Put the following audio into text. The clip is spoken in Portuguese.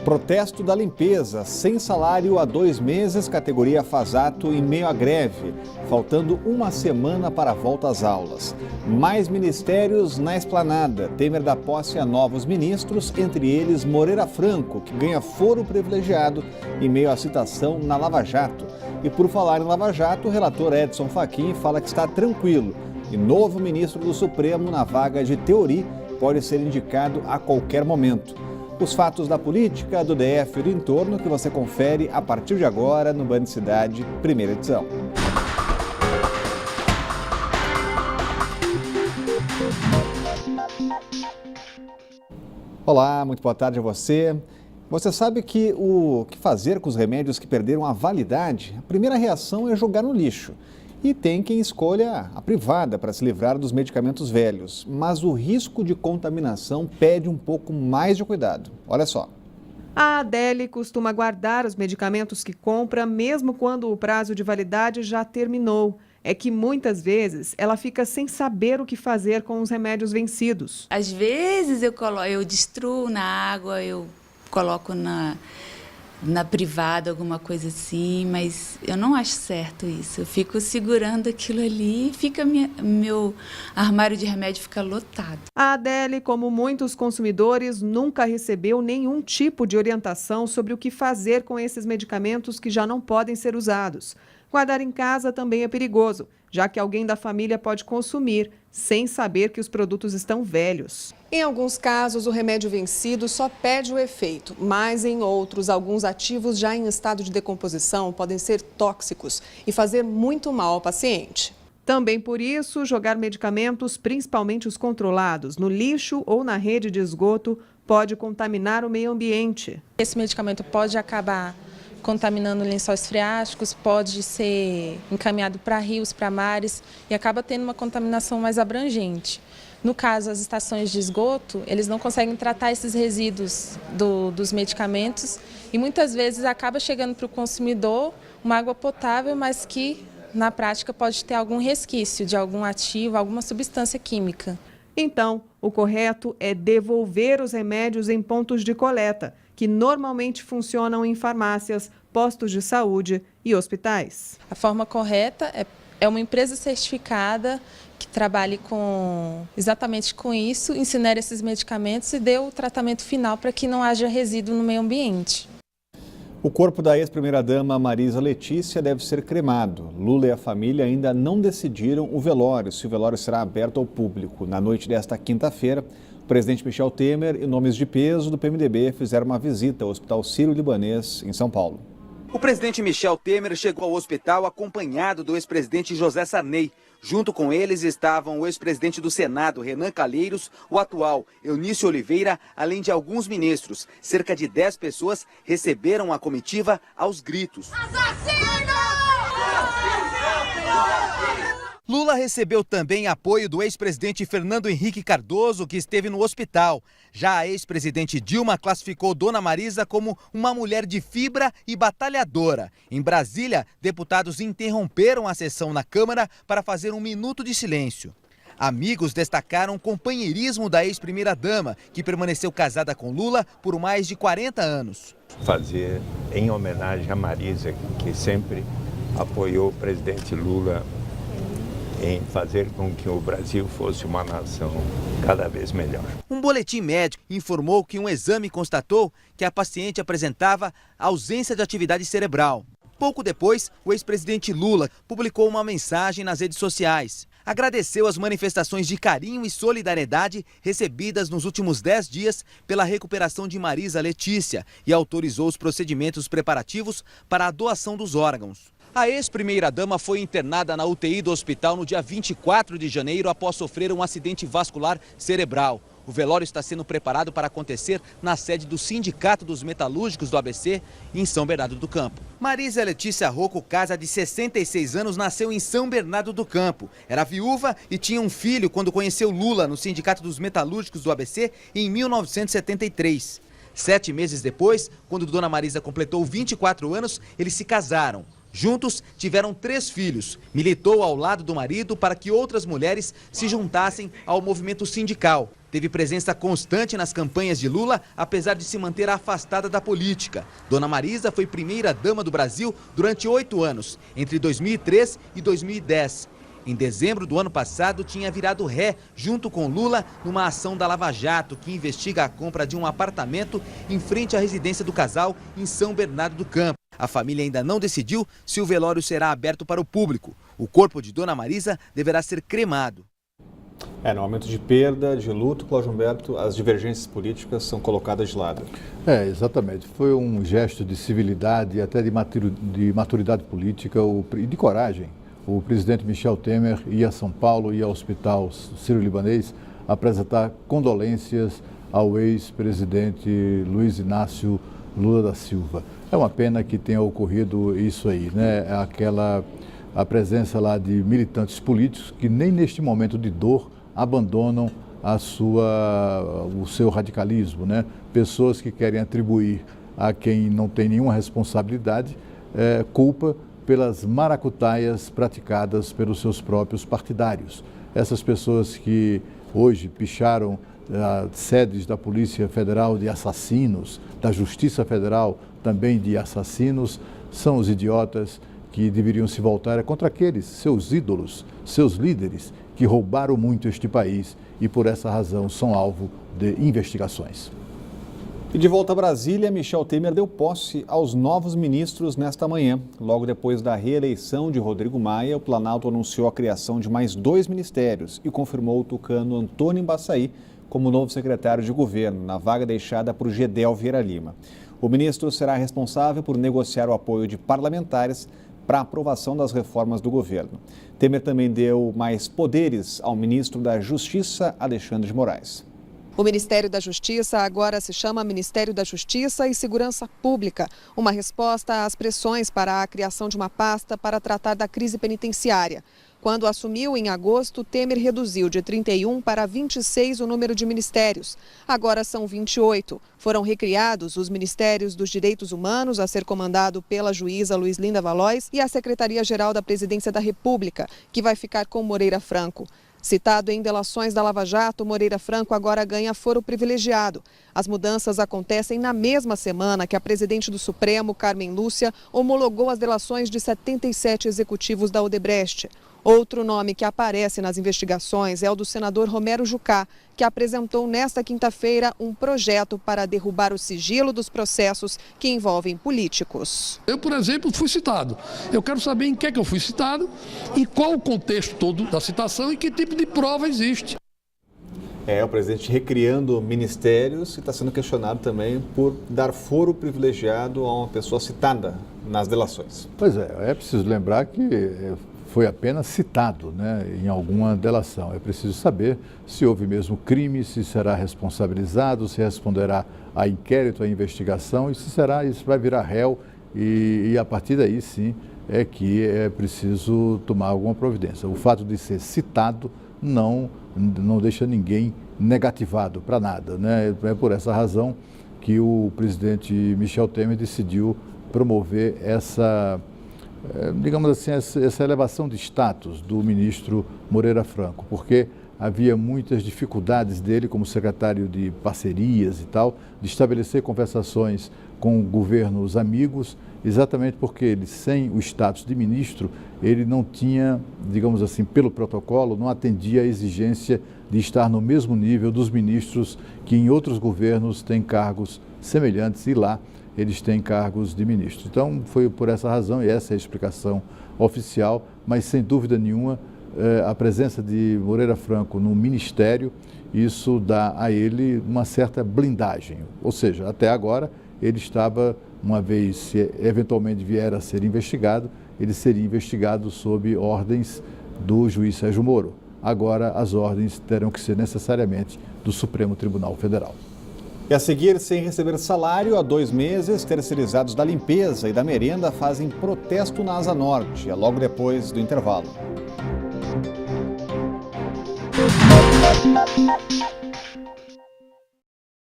Protesto da limpeza, sem salário há 2 meses, categoria Fazato em meio à greve, faltando uma semana para a volta às aulas. Mais ministérios na esplanada. Temer dá posse a novos ministros, entre eles Moreira Franco, que ganha foro privilegiado em meio à citação na Lava Jato. E por falar em Lava Jato, o relator Edson Fachin fala que está tranquilo. E novo ministro do Supremo na vaga de Teori pode ser indicado a qualquer momento. Os fatos da política, do DF e do entorno que você confere a partir de agora no Band Cidade, primeira edição. Olá, muito boa tarde a você. Você sabe que o que fazer com os remédios que perderam a validade? A primeira reação é jogar no lixo. E tem quem escolha a privada para se livrar dos medicamentos velhos. Mas o risco de contaminação pede um pouco mais de cuidado. Olha só. A Adele costuma guardar os medicamentos que compra, mesmo quando o prazo de validade já terminou. É que muitas vezes ela fica sem saber o que fazer com os remédios vencidos. Às vezes eu destruo na água, eu coloco na privada, alguma coisa assim, mas eu não acho certo isso. Eu fico segurando aquilo ali e meu armário de remédio fica lotado. A Adele, como muitos consumidores, nunca recebeu nenhum tipo de orientação sobre o que fazer com esses medicamentos que já não podem ser usados. Guardar em casa também é perigoso, já que alguém da família pode consumir sem saber que os produtos estão velhos. Em alguns casos, o remédio vencido só perde o efeito, mas em outros, alguns ativos já em estado de decomposição podem ser tóxicos e fazer muito mal ao paciente. Também por isso, jogar medicamentos, principalmente os controlados, no lixo ou na rede de esgoto, pode contaminar o meio ambiente. Esse medicamento pode acabar contaminando lençóis freáticos, pode ser encaminhado para rios, para mares e acaba tendo uma contaminação mais abrangente. No caso, as estações de esgoto, eles não conseguem tratar esses resíduos dos medicamentos e muitas vezes acaba chegando para o consumidor uma água potável, mas que na prática pode ter algum resquício de algum ativo, alguma substância química. Então, o correto é devolver os remédios em pontos de coleta, que normalmente funcionam em farmácias, postos de saúde e hospitais. A forma correta é uma empresa certificada que trabalhe exatamente com isso, incinere esses medicamentos e dê o tratamento final para que não haja resíduo no meio ambiente. O corpo da ex-primeira-dama Marisa Letícia deve ser cremado. Lula e a família ainda não decidiram o velório, se o velório será aberto ao público. Na noite desta quinta-feira, o presidente Michel Temer e nomes de peso do PMDB fizeram uma visita ao Hospital Sírio-Libanês, em São Paulo. O presidente Michel Temer chegou ao hospital acompanhado do ex-presidente José Sarney. Junto com eles estavam o ex-presidente do Senado, Renan Calheiros, o atual Eunício Oliveira, além de alguns ministros. Cerca de 10 pessoas receberam a comitiva aos gritos. Lula recebeu também apoio do ex-presidente Fernando Henrique Cardoso, que esteve no hospital. Já a ex-presidente Dilma classificou Dona Marisa como uma mulher de fibra e batalhadora. Em Brasília, deputados interromperam a sessão na Câmara para fazer um minuto de silêncio. Amigos destacaram o companheirismo da ex-primeira-dama, que permaneceu casada com Lula por mais de 40 anos. Fazer em homenagem a Marisa, que sempre apoiou o presidente Lula em fazer com que o Brasil fosse uma nação cada vez melhor. Um boletim médico informou que um exame constatou que a paciente apresentava ausência de atividade cerebral. Pouco depois, o ex-presidente Lula publicou uma mensagem nas redes sociais. Agradeceu as manifestações de carinho e solidariedade recebidas nos últimos 10 dias pela recuperação de Marisa Letícia e autorizou os procedimentos preparativos para a doação dos órgãos. A ex-primeira-dama foi internada na UTI do hospital no dia 24 de janeiro após sofrer um acidente vascular cerebral. O velório está sendo preparado para acontecer na sede do Sindicato dos Metalúrgicos do ABC, em São Bernardo do Campo. Marisa Letícia Rocco Casa, de 66 anos, nasceu em São Bernardo do Campo. Era viúva e tinha um filho quando conheceu Lula no Sindicato dos Metalúrgicos do ABC em 1973. 7 meses depois, quando Dona Marisa completou 24 anos, eles se casaram. Juntos, tiveram 3 filhos. Militou ao lado do marido para que outras mulheres se juntassem ao movimento sindical. Teve presença constante nas campanhas de Lula, apesar de se manter afastada da política. Dona Marisa foi primeira-dama do Brasil durante 8 anos, entre 2003 e 2010. Em dezembro do ano passado, tinha virado ré junto com Lula numa ação da Lava Jato, que investiga a compra de um apartamento em frente à residência do casal em São Bernardo do Campo. A família ainda não decidiu se o velório será aberto para o público. O corpo de Dona Marisa deverá ser cremado. No momento de perda, de luto, Cláudio Humberto, as divergências políticas são colocadas de lado. Exatamente. Foi um gesto de civilidade e até de maturidade política e de coragem. O presidente Michel Temer ia a São Paulo, ia ao Hospital Sírio-Libanês apresentar condolências ao ex-presidente Luiz Inácio Lula da Silva. É uma pena que tenha ocorrido isso aí, né? A presença lá de militantes políticos que nem neste momento de dor abandonam o seu radicalismo, né? Pessoas que querem atribuir a quem não tem nenhuma responsabilidade culpa pelas maracutaias praticadas pelos seus próprios partidários. Essas pessoas que hoje picharam sedes da Polícia Federal de assassinos, da Justiça Federal também de assassinos, são os idiotas que deveriam se voltar contra aqueles seus ídolos, seus líderes, que roubaram muito este país e por essa razão são alvo de investigações. E de volta a Brasília, Michel Temer deu posse aos novos ministros nesta manhã. Logo depois da reeleição de Rodrigo Maia, o Planalto anunciou a criação de mais 2 ministérios e confirmou o tucano Antônio Embaçaí como novo secretário de governo, na vaga deixada por Gedel Vieira Lima. O ministro será responsável por negociar o apoio de parlamentares para a aprovação das reformas do governo. Temer também deu mais poderes ao ministro da Justiça, Alexandre de Moraes. O Ministério da Justiça agora se chama Ministério da Justiça e Segurança Pública, uma resposta às pressões para a criação de uma pasta para tratar da crise penitenciária. Quando assumiu em agosto, Temer reduziu de 31 para 26 o número de ministérios. Agora são 28. Foram recriados os Ministérios dos Direitos Humanos, a ser comandado pela juíza Luizlinda Valois, e a Secretaria-Geral da Presidência da República, que vai ficar com Moreira Franco. Citado em delações da Lava Jato, Moreira Franco agora ganha foro privilegiado. As mudanças acontecem na mesma semana que a presidente do Supremo, Carmen Lúcia, homologou as delações de 77 executivos da Odebrecht. Outro nome que aparece nas investigações é o do senador Romero Jucá, que apresentou nesta quinta-feira um projeto para derrubar o sigilo dos processos que envolvem políticos. Eu, por exemplo, fui citado. Eu quero saber em que é que eu fui citado e qual o contexto todo da citação e que tipo de prova existe. O presidente recriando ministérios e está sendo questionado também por dar foro privilegiado a uma pessoa citada nas delações. Pois é preciso lembrar que foi apenas citado, né, em alguma delação. É preciso saber se houve mesmo crime, se será responsabilizado, se responderá a inquérito, a investigação e se vai virar réu e a partir daí sim é que é preciso tomar alguma providência. O fato de ser citado não deixa ninguém negativado para nada, né? É por essa razão que o presidente Michel Temer decidiu promover essa elevação de status do ministro Moreira Franco, porque havia muitas dificuldades dele como secretário de parcerias e tal, de estabelecer conversações com governos amigos, exatamente porque ele, sem o status de ministro, ele não tinha, digamos assim, pelo protocolo, não atendia à exigência de estar no mesmo nível dos ministros que em outros governos têm cargos semelhantes e lá eles têm cargos de ministro. Então, foi por essa razão, e essa é a explicação oficial, mas sem dúvida nenhuma, a presença de Moreira Franco no ministério, isso dá a ele uma certa blindagem. Ou seja, até agora, ele estava, uma vez se eventualmente vier a ser investigado, ele seria investigado sob ordens do juiz Sérgio Moro. Agora, as ordens terão que ser necessariamente do Supremo Tribunal Federal. E a seguir, sem receber salário, há 2 meses, terceirizados da limpeza e da merenda fazem protesto na Asa Norte, logo depois do intervalo.